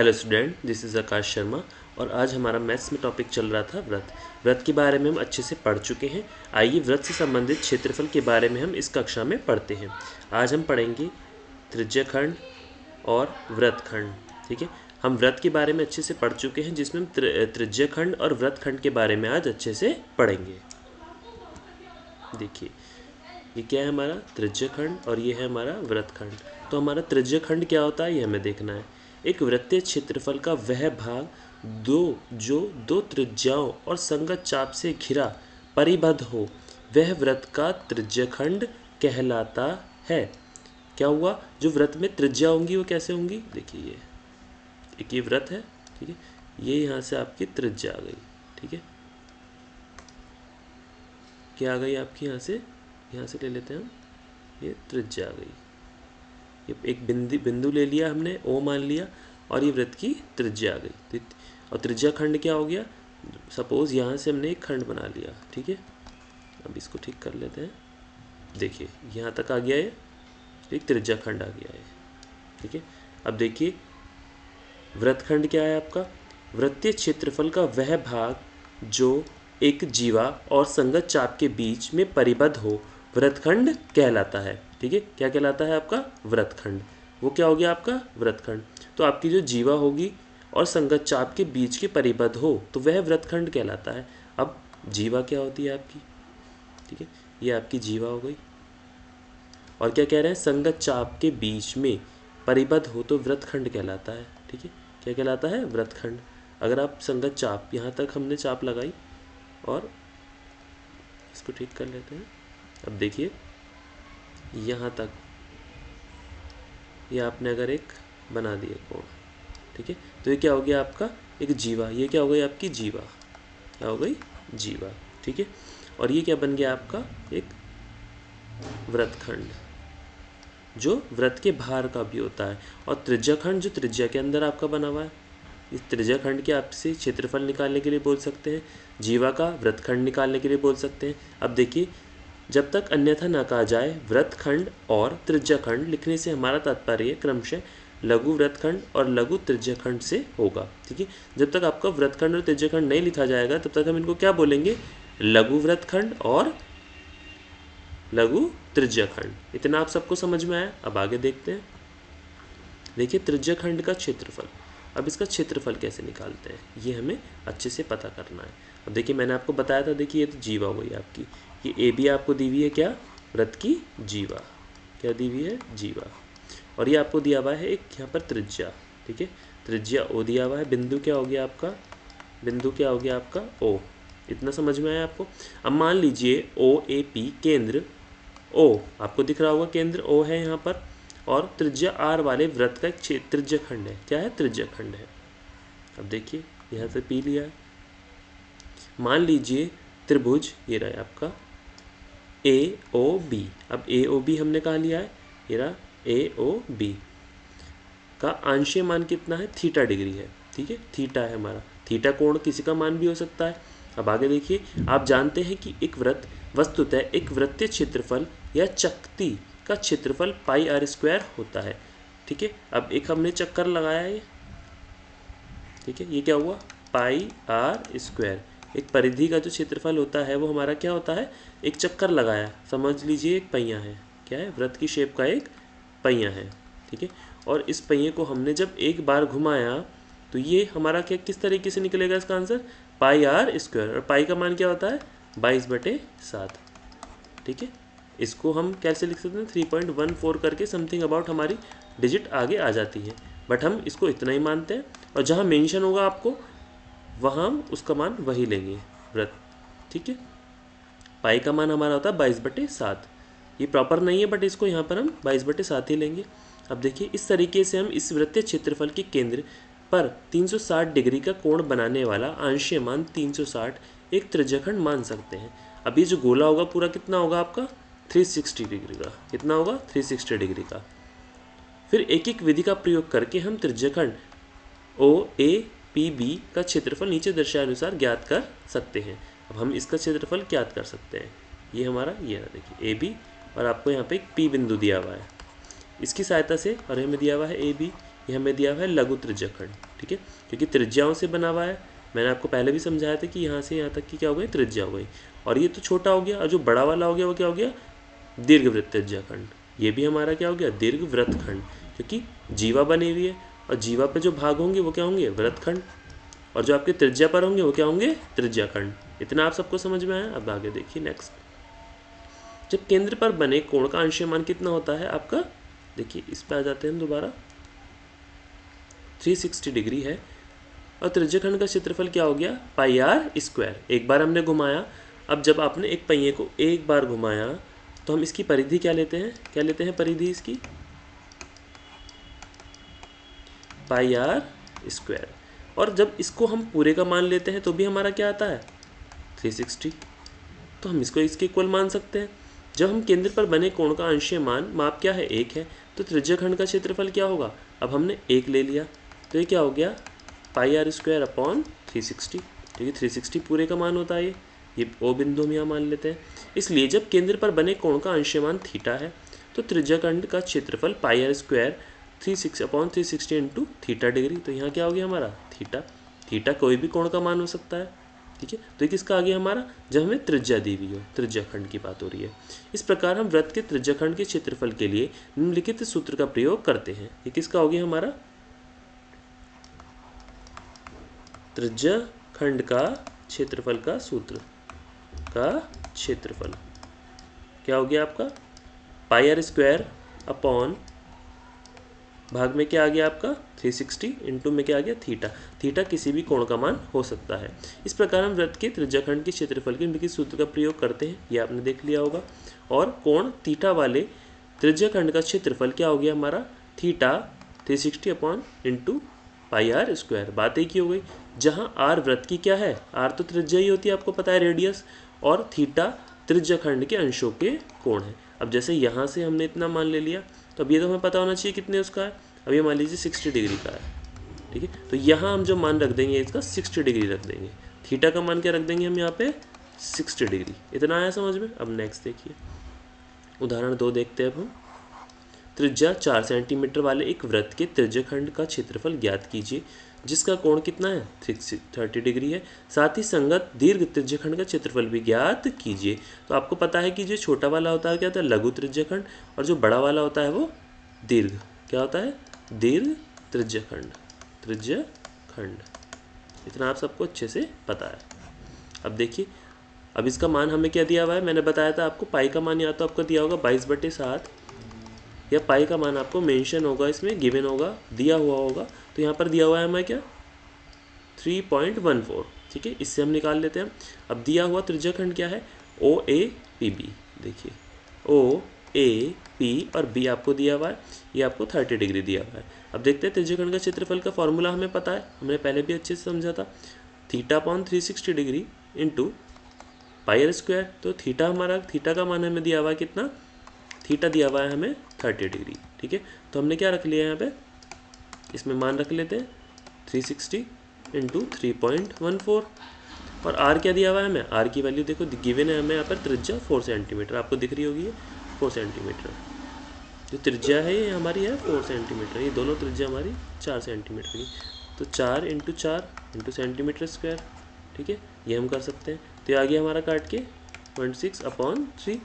Hello student, this is आकाश शर्मा और आज हमारा मैथ्स में टॉपिक चल रहा था व्रत के बारे में हम अच्छे से पढ़ चुके हैं। आइए व्रत से संबंधित क्षेत्रफल के बारे में हम इस कक्षा में पढ़ते हैं। आज हम पढ़ेंगे त्रिज्यखंड और व्रतखंड। ठीक है, हम व्रत के बारे में अच्छे से पढ़ चुके हैं, जिसमें हम त्रिज्यखंड और व्रतखंड के बारे में आज अच्छे से पढ़ेंगे। देखिए, ये क्या है हमारा त्रिज्यखंड और ये है हमारा व्रतखंड। तो हमारा त्रिज्यखंड क्या होता है ये हमें देखना है। एक वृत्तीय क्षेत्रफल का वह भाग जो दो त्रिज्याओं और संगत चाप से घिरा परिबद्ध हो, वह व्रत का त्रिज्यखंड कहलाता है। क्या हुआ, जो व्रत में त्रिज्या होंगी वो कैसे होंगी, देखिए ये एक ये व्रत है, ठीक है, ये यहाँ से आपकी त्रिज्या आ गई, ठीक है, क्या आ गई आपकी यहाँ से ले लेते हैं हम, ये त्रिज्या आ गई, ये एक बिंदु ले लिया हमने, ओ मान लिया, और ये वृत्त की त्रिज्या आ गई। और त्रिज्या खंड क्या हो गया, सपोज यहाँ से हमने एक खंड बना लिया, ठीक है, अब इसको ठीक कर लेते हैं। देखिए यहाँ तक आ गया ये, एक त्रिज्या खंड आ गया है, ठीक है। अब देखिए व्रतखंड क्या है आपका, वृत्तीय क्षेत्रफल का वह भाग जो एक जीवा और संगत चाप के बीच में परिबद्ध हो, व्रतखंड कहलाता है। ठीक है, क्या कहलाता है आपका व्रतखंड, वो क्या हो गया आपका व्रतखंड। तो आपकी जो जीवा होगी और संगत चाप के बीच के परिबद्ध हो तो वह व्रतखंड कहलाता है। अब जीवा क्या होती है आपकी, ठीक है, ये आपकी जीवा हो गई, और क्या कह रहे हैं, संगत चाप के बीच में परिबद्ध हो तो व्रतखंड कहलाता है। ठीक है, क्या कहलाता है व्रतखंड। अगर आप संगत चाप, यहाँ तक हमने चाप लगाई और इसको ठीक कर लेते हैं। अब देखिए यहाँ तक ये आपने अगर एक बना दिया कोण, ठीक है, तो ये क्या हो गया आपका एक जीवा, ये क्या हो गई आपकी जीवा, क्या हो गई जीवा, ठीक है। और ये क्या बन गया आपका एक व्रतखंड जो व्रत के बाहर का भी होता है। और त्रिज्याखंड जो त्रिज्या के अंदर आपका बना हुआ है, इस त्रिज्याखंड के आपसे क्षेत्रफल निकालने के लिए बोल सकते हैं, जीवा का व्रतखंड निकालने के लिए बोल सकते हैं। अब देखिए, जब तक अन्यथा न कहा जाए, व्रतखंड और त्रिज्याखंड लिखने से हमारा तात्पर्य क्रमशः लघु व्रतखंड और लघु त्रिज्याखंड से होगा। ठीक है, जब तक आपका व्रतखंड और त्रिज्याखंड नहीं लिखा जाएगा तब तक हम इनको क्या बोलेंगे, लघु व्रतखंड और लघु त्रिज्याखंड। इतना आप सबको समझ में आया। अब आगे देखते हैं। देखिए त्रिज्याखंड का क्षेत्रफल, अब इसका क्षेत्रफल कैसे निकालते हैं ये हमें अच्छे से पता करना है। अब देखिए मैंने आपको बताया था, देखिए ये तो जीवा हो गई आपकी, ये ए बी आपको दी हुई है क्या, व्रत की जीवा, क्या दी हुई है जीवा, और ये आपको दिया हुआ है एक यहाँ पर त्रिज्या, ठीक है, त्रिज्या ओ दिया हुआ है, बिंदु क्या हो गया आपका, बिंदु क्या हो गया आपका ओ। इतना समझ में आया आपको। अब मान लीजिए ओ ए पी केंद्र ओ आपको दिख रहा होगा, केंद्र ओ है यहाँ पर, और त्रिज्या आर वाले व्रत का एक त्रिज्याखंड है, क्या है त्रिज्याखंड है। अब देखिए यहाँ से पी लिया है। मान लीजिए त्रिभुज ये रहा आपका ए ओ बी, अब ए ओ बी हमने कहा लिया है, ये रहा ए ओ बी का आंशिक मान कितना है, थीटा डिग्री है, ठीक है, थीटा है हमारा, थीटा कोण किसी का मान भी हो सकता है। अब आगे देखिए, आप जानते हैं कि एक व्रत वस्तुतः एक वृत्तीय क्षेत्रफल या चक्ति का क्षेत्रफल पाई आर स्क्वायर होता है। ठीक है, अब एक हमने चक्कर लगाया है, ठीक है, ये क्या हुआ पाई आर स्क्वायर, एक परिधि का जो क्षेत्रफल होता है वो हमारा क्या होता है, एक चक्कर लगाया, समझ लीजिए एक पहिया है, क्या है, व्रत की शेप का एक पहिया है, ठीक है। और इस पहिए को हमने जब एक बार घुमाया तो ये हमारा क्या किस तरीके से निकलेगा, इसका आंसर पाई आर स्क्वायर, और पाई का मान क्या होता है 22/7, ठीक है। इसको हम कैसे लिख सकते हैं, 3.14 करके समथिंग अबाउट हमारी डिजिट आगे आ जाती है, बट हम इसको इतना ही मानते हैं, और जहाँ मेंशन होगा आपको वहाँ हम उसका मान वही लेंगे व्रत, ठीक है। पाई का मान हमारा होता है 22/7, ये प्रॉपर नहीं है बट इसको यहाँ पर हम 22/7 ही लेंगे। अब देखिए इस तरीके से हम इस वृत्तीय क्षेत्रफल के केंद्र पर 360 डिग्री का कोण बनाने वाला आंशिक मान 360 एक त्रिज्याखंड मान सकते हैं। अब ये जो गोला होगा पूरा कितना होगा आपका 360 डिग्री का, कितना होगा 360 डिग्री का। फिर एक एक विधि का प्रयोग करके हम त्रिज्याखंड ओ ए पी बी का क्षेत्रफल नीचे दर्शाए अनुसार ज्ञात कर सकते हैं। अब हम इसका क्षेत्रफल ज्ञात कर सकते हैं, ये हमारा ये है, देखिए ए बी, और आपको यहाँ पे एक पी बिंदु दिया हुआ है, इसकी सहायता से, और हमें दिया हुआ है ए बी, ये हमें दिया हुआ है लघु त्रिज्याखंड, ठीक है, क्योंकि त्रिज्याओं से बना हुआ है। मैंने आपको पहले भी समझाया था कि यहाँ से यहाँ तक की क्या हो गई, त्रिज्या हो गई। और ये तो छोटा हो गया, और जो बड़ा वाला हो गया वो क्या हो गया, दीर्घवृत्त त्रिज्याखंड। ये भी हमारा क्या हो गया, दीर्घवृत्तखंड, क्योंकि जीवा बनी हुई है और जीवा पे जो भाग होंगे वो क्या होंगे, वृत्तखंड, और जो आपके त्रिज्या पर होंगे वो क्या होंगे, त्रिज्याखंड। इतना आप सबको समझ में आया। अब आगे देखिए नेक्स्ट। जब केंद्र पर बने कोण का अंशीय मान कितना होता है आपका, देखिए इस पे आ जाते हैं हम दोबारा, 360 डिग्री है, और त्रिज्याखंड का क्षेत्रफल क्या हो गया, पाई आर स्क्वायर। एक बार हमने घुमाया, अब जब आपने एक पहिए को एक बार घुमाया तो हम इसकी परिधि क्या लेते हैं, क्या लेते हैं परिधि इसकी, पाई आर स्क्वायर। और जब इसको हम पूरे का मान लेते हैं तो भी हमारा क्या आता है, 360। तो हम इसको इसके इक्वल मान सकते हैं। जब हम केंद्र पर बने कोण का अंशीय मान, माप क्या है, 1 है, तो त्रिज्याखंड का क्षेत्रफल क्या होगा, अब हमने 1 ले लिया तो ये क्या हो गया, पाई आर स्क्वायर अपॉन 360, क्योंकि 360 पूरे का मान होता है। ये ओ बिंदु हम यहाँ मान लेते हैं। इसलिए जब केंद्र पर बने कोण का अंशीय मान थीटा है तो त्रिज्याखंड का क्षेत्रफल pi r square 360 into theta degree. तो यहाँ क्या हो गया हमारा, थीटा। थीटा कोई भी कोण का मान हो सकता है, ठीक है। तो ये किसका आ गया हमारा, जब हमें त्रिज्या दी हुई हो, त्रिज्याखंड की बात हो रही है। इस प्रकार हम वृत्त के त्रिज्याखंड के क्षेत्रफल के लिए निम्नलिखित सूत्र का प्रयोग करते हैं। ये किसका हो गया हमारा, त्रिज्याखंड का क्षेत्रफल का सूत्र का क्षेत्रफल क्या हो गया आपका, पाई आर स्क्वायर अपॉन भाग में क्या आ गया आपका 360 इंटू में क्या आ गया थीटा। थीटा किसी भी कोण का मान हो सकता है। इस प्रकार हम वृत्त के त्रिज्याखंड के क्षेत्रफल के निम्नलिखित सूत्र का प्रयोग करते हैं, ये आपने देख लिया होगा। और कोण थीटा वाले त्रिज्याखंड का क्षेत्रफल क्या हो गया हमारा, theta 360 upon into pi r square. बात एक ही हो गई। जहाँ आर वृत्त की क्या है, आर तो त्रिज्या ही होती है, आपको पता है, रेडियस, और थीटा त्रिज्याखंड के अंशों के कोण है। अब जैसे यहाँ से हमने इतना मान ले लिया, तो अब ये तो हमें पता होना चाहिए कितने उसका है। अब ये मान लीजिए 60 डिग्री का है, ठीक है। तो यहाँ हम जो मान रख देंगे इसका 60 डिग्री रख देंगे। थीटा का मान क्या रख देंगे हम यहाँ पे, 60 डिग्री। इतना आया समझ में। अब नेक्स्ट देखिए, उदाहरण 2 देखते हैं अब हम। त्रिज्या 4 सेंटीमीटर वाले एक वृत्त के त्रिज्याखंड का क्षेत्रफल ज्ञात कीजिए जिसका कोण कितना है, 30 डिग्री है। साथ ही संगत दीर्घ त्रिज्याखंड का क्षेत्रफल भी ज्ञात कीजिए। तो आपको पता है कि जो छोटा वाला होता है क्या होता है, लघु त्रिज्याखंड, और जो बड़ा वाला होता है वो दीर्घ, क्या होता है, दीर्घ त्रिज्याखंड, त्रिज्याखंड। इतना आप सबको अच्छे से पता है। अब देखिए, अब इसका मान हमें क्या दिया हुआ है, मैंने बताया था आपको, पाई का मान या तो आपको दिया होगा 22/7, या पाई का मान आपको मेंशन होगा, इसमें गिवन होगा, दिया हुआ होगा। तो यहाँ पर दिया हुआ है हमें क्या, 3.14, ठीक है। इससे हम निकाल लेते हैं। अब दिया हुआ त्रिज्याखंड क्या है, OAPB। देखिए OAP और B आपको दिया हुआ है, ये आपको 30 डिग्री दिया हुआ है। अब देखते हैं त्रिज्याखंड का क्षेत्रफल का फॉर्मूला हमें पता है, हमने पहले भी अच्छे से समझा था, theta upon 360 degree into pi r square. तो थीटा हमारा, थीटा का मान हमें दिया हुआ है कितना, थीटा दिया हुआ है हमें 30 डिग्री, ठीक है। तो हमने क्या रख लिया यहाँ पे, इसमें मान रख लेते हैं 360 इंटू 3.14। और आर क्या दिया हुआ है हमें, आर की वैल्यू देखो गिवन है हमें यहाँ पर, त्रिज्या 4 सेंटीमीटर, आपको दिख रही होगी, 4 सेंटीमीटर। जो त्रिज्या है ये हमारी है 4 सेंटीमीटर, ये दोनों त्रिज्या हमारी 4 सेंटीमीटर की। तो 4 इंटू 4 इंटू सेंटीमीटर स्क्वायर, ठीक है, ये हम कर सकते हैं। तो ये आ गया हमारा काट के 0.6/3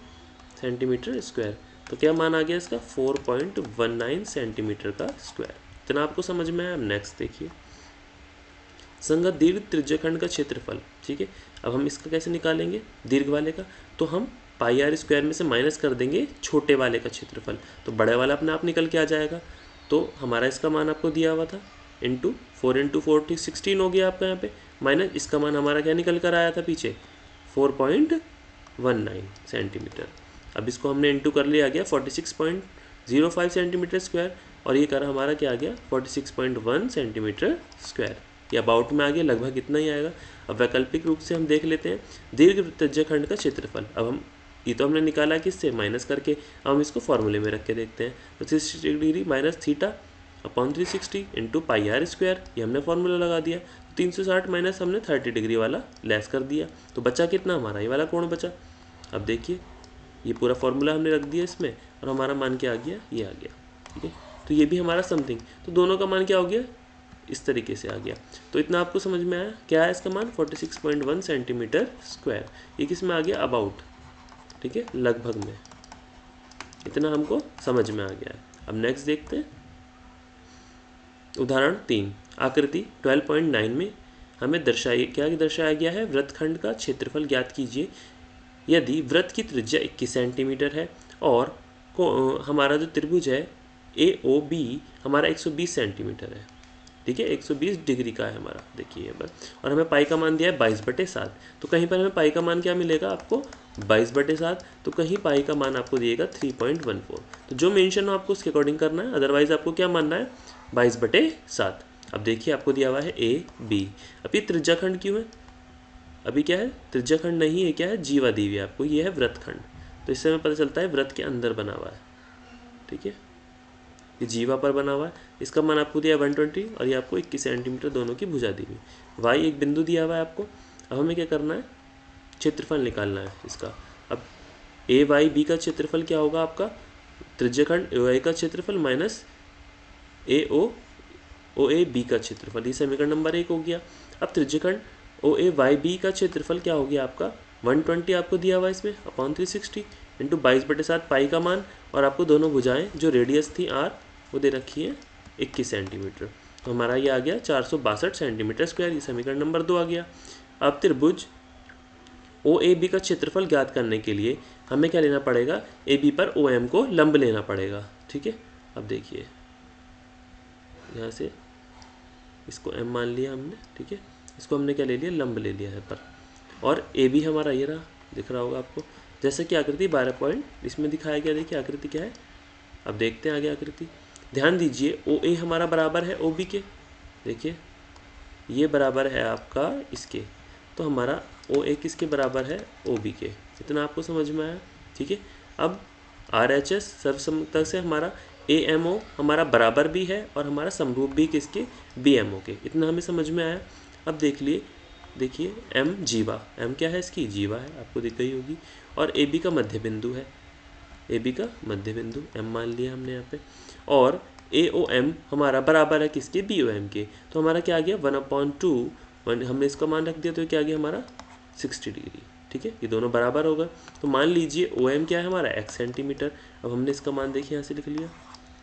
सेंटीमीटर स्क्वायर। तो क्या मान आ गया इसका, 4.19 सेंटीमीटर का स्क्वायर। इतना आपको समझ में आया। अब नेक्स्ट देखिए, संगत दीर्घ त्रिज्याखंड का क्षेत्रफल, ठीक है। अब हम इसका कैसे निकालेंगे, दीर्घ वाले का, तो हम पाई आर स्क्वायर में से माइनस कर देंगे छोटे वाले का क्षेत्रफल, तो बड़े वाला अपने आप निकल के आ जाएगा। तो हमारा इसका मान आपको दिया हुआ था, इंटू 4 इंटू 4 16 हो गया आपका यहाँ पे, माइनस इसका मान हमारा क्या निकल कर आया था पीछे, 4.19 सेंटीमीटर। अब इसको हमने इंटू कर लिया, गया 46.05 सेंटीमीटर स्क्वायर, और ये कर हमारा क्या आ गया 46.1 सेंटीमीटर स्क्वायर। ये अबाउट में आ गया, लगभग इतना ही आएगा। अब वैकल्पिक रूप से हम देख लेते हैं दीर्घ त्रिज्याखंड का क्षेत्रफल। अब हम ये तो हमने निकाला किससे, माइनस करके। अब हम इसको फॉर्मूले में रख के देखते हैं। तो 360 degree minus theta upon 360 into pi r square, ये हमने फॉर्मूला लगा दिया। 360 माइनस हमने 30 डिग्री वाला लेस कर दिया, तो बचा कितना हमारा, ये वाला कोण बचा। अब देखिए, ये पूरा फॉर्मूला हमने रख दिया इसमें, और हमारा मान क्या आ गया, ये आ गया, ठीक है। तो ये भी हमारा समथिंग, तो दोनों का मान क्या हो गया, इस तरीके से आ गया। तो इतना आपको समझ में आया, क्या है इसका मान 46.1 सेंटीमीटर स्क्वायर। ये किस में आ गया, अबाउट, ठीक है, लगभग में। इतना हमको समझ में आ गया है। अब नेक्स्ट देखते हैं उदाहरण 3। आकृति 12.9 में हमें दर्शाया गया है, वृत्तखंड का क्षेत्रफल ज्ञात कीजिए यदि वृत्त की त्रिज्या 21 सेंटीमीटर है और हमारा जो त्रिभुज है AOB हमारा 120 सेंटीमीटर है, ठीक है, 120 डिग्री का है हमारा, देखिए बस। और हमें पाई का मान दिया है 22/7, तो कहीं पर हमें पाई का मान क्या मिलेगा आपको, 22/7, तो कहीं पाई का मान आपको दिएगा 3.14। तो जो मेंशन हो आपको उसके अकॉर्डिंग करना है, अदरवाइज आपको क्या मानना है, 22/7। अब देखिए आपको दिया हुआ है AB। अब ये त्रिज्याखंड क्यों है, अभी क्या है, त्रिज्याखंड नहीं है, क्या है, जीवा दी हुई है आपको, ये है वृत्तखंड। तो इससे हमें पता चलता है वृत्त के अंदर बना हुआ है, ठीक है, ये जीवा पर बना हुआ है। इसका मान आपको दिया 120 और ये आपको 21 सेंटीमीटर दोनों की भुजा दी हुई। वाई एक बिंदु दिया हुआ है आपको। अब हमें क्या करना है, क्षेत्रफल निकालना है इसका। अब AYB का क्षेत्रफल क्या होगा आपका, त्रिज्याखंड OA का क्षेत्रफल माइनस OAB का क्षेत्रफल, ये समीकरण नंबर 1 हो गया। अब त्रिज्याखंड OAYB का क्षेत्रफल क्या हो गया आपका, 120 आपको दिया हुआ है इसमें अपॉन 360 इंटू 22/7 पाई का मान, और आपको दोनों भुजाएं जो रेडियस थी R वो दे रखी है 21 सेंटीमीटर। तो हमारा ये आ गया 462 सेंटीमीटर स्क्वायर, ये समीकरण नंबर 2 आ गया। अब त्रिभुज OAB का क्षेत्रफल ज्ञात करने के लिए हमें क्या लेना पड़ेगा, AB पर OM को लंब लेना पड़ेगा, ठीक है। अब देखिए यहाँ से इसको M मान लिया हमने, ठीक है, इसको हमने क्या ले लिया, लंब ले लिया है पर, और AB हमारा ये रहा, दिख रहा होगा आपको, जैसे कि आकृति 12 पॉइंट इसमें दिखाया गया। देखिए आकृति क्या है, अब देखते हैं आगे आकृति। ध्यान दीजिए OA हमारा बराबर है OB के, देखिए ये बराबर है आपका इसके, तो हमारा OA किसके बराबर है, OB के। इतना आपको समझ में आया, ठीक है। अब RHS सर्वसम्मतक से हमारा AMO हमारा बराबर भी है और हमारा समरूप भी किसके, BMO के। इतना हमें समझ में आया। अब देखिए M जीवा, M क्या है इसकी, जीवा है, आपको दिख गई होगी, और AB का मध्य बिंदु है, AB का मध्य बिंदु M मान लिया हमने यहाँ पे, और AOM हमारा बराबर है किसके, BOM के। तो हमारा क्या आ गया 1/2, हमने इसका मान रख दिया, तो क्या आ गया हमारा 60 डिग्री, ठीक है, ये दोनों बराबर होगा। तो मान लीजिए OM क्या है हमारा x सेंटीमीटर। अब हमने इसका मान देखिए यहाँ से लिख लिया,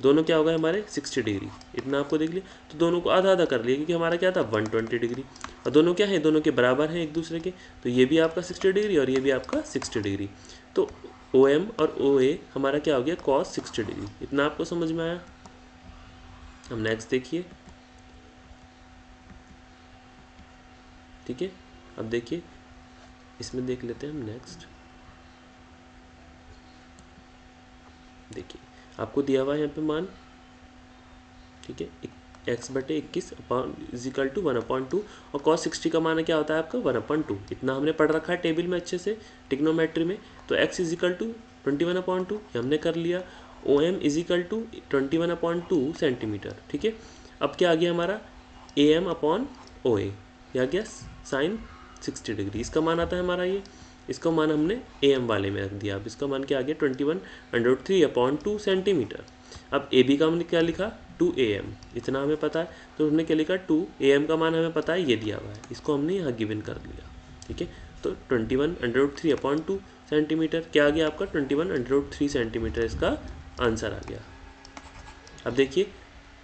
दोनों क्या होगा हमारे 60 डिग्री, इतना आपको देख लिया। तो दोनों को आधा आधा कर लिया क्योंकि हमारा क्या था 120 डिग्री, और दोनों क्या है, दोनों के बराबर हैं एक दूसरे के, तो ये भी आपका 60 डिग्री और ये भी आपका 60 डिग्री। तो OM और OA हमारा क्या हो गया, cos 60 डिग्री। इतना आपको समझ में आया। हम नेक्स्ट देखिए, ठीक है। अब देखिए इसमें देख लेते हैं हम नेक्स्ट। देखिए आपको दिया हुआ है यहाँ पे मान, ठीक है, x/21 इजिकल टू 1/2, और cos 60 का मान क्या होता है आपका 1/2। इतना हमने पढ़ रखा है टेबल में अच्छे से, ट्रिग्नोमेट्री में। तो x इजिकल टू 21/2 ये हमने कर लिया। OM इजिकल टू 21/2 सेंटीमीटर, ठीक है। अब क्या आ गया हमारा AM/OA, ये आ गया साइन 60 डिग्री। इसका मान आता है हमारा ये, इसका मान हमने AM वाले में रख दिया। अब इसका मान क्या आ गया 21/3/2 सेंटीमीटर। अब AB का हमने क्या लिखा 2AM, इतना हमें पता है, तो हमने क्या लिखा 2AM का मान हमें पता है, ये दिया हुआ है, इसको हमने यहाँ गिवन कर लिया, ठीक है। तो 21/3/2 सेंटीमीटर क्या आ गया आपका 21/3 सेंटीमीटर, इसका आंसर आ गया। अब देखिए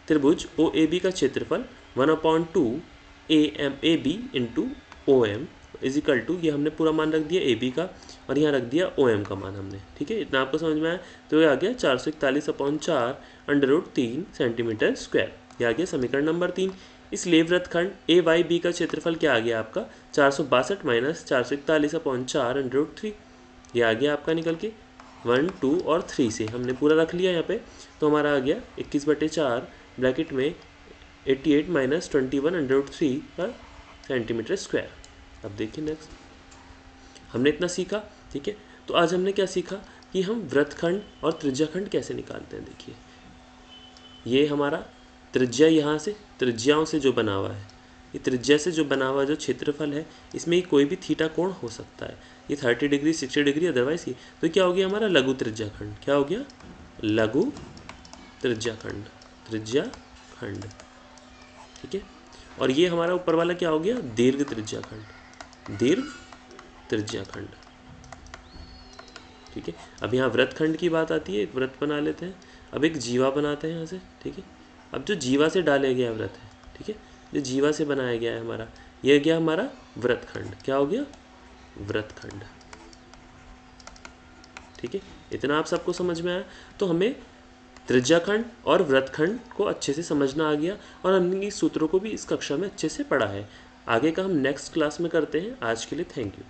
त्रिभुज OAB का क्षेत्रफल 1/2 AB into OM equal to, ये हमने पूरा मान रख दिया AB का, और यहाँ रख दिया OM का मान हमने, ठीक है। इतना आपको समझ में आया। तो ये आ गया 441/4 सेंटीमीटर स्क्वायर, ये आ गया समीकरण नंबर 3। इसलिए वृत्तखंड AYB का क्षेत्रफल क्या आ गया आपका 462 माइनस 441/4 ये आ गया आपका निकल के 1, 2 और 3 से हमने पूरा रख लिया यहाँ पे। तो हमारा आ गया 21/4 ब्रैकेट में 88 माइनस 21/3 का सेंटीमीटर स्क्वायर। अब देखिए नेक्स्ट, हमने इतना सीखा, ठीक है। तो आज हमने क्या सीखा कि हम वृत्तखंड और त्रिज्याखंड कैसे निकालते हैं। देखिए ये हमारा त्रिज्या, यहाँ से त्रिज्याओं से जो बना हुआ है, ये त्रिज्या से जो बना हुआ जो क्षेत्रफल है, इसमें कोई भी थीटा कोण हो सकता है, ये 30 डिग्री 60 डिग्री अदरवाइज ये। तो क्या हो गया हमारा लघु त्रिज्याखंड, क्या हो गया लघु त्रिज्याखंड, त्रिज्या खंड। ठीक है, और ये हमारा ऊपर वाला क्या हो गया, दीर्घ त्रिज्या खंड, दीर्घ त्रिज्या खंड। ठीक है, अब यहाँ वृत्तखंड की बात आती है, एक वृत्त बना लेते हैं। अब एक जीवा बनाते हैं यहाँ से। ठीक है, अब जो जीवा से डाले गया वृत्त है, ठीक है, जो जीवा से बनाया गया है हमारा, यह गया हमारा वृत्तखंड। क्या हो गया, वृत्तखंड। ठीक है, इतना आप सबको समझ में आया। तो हमें त्रिज्याखंड और वृत्तखंड को अच्छे से समझना आ गया और हमने इस सूत्रों को भी इस कक्षा में अच्छे से पढ़ा है। आगे का हम नेक्स्ट क्लास में करते हैं। आज के लिए थैंक यू।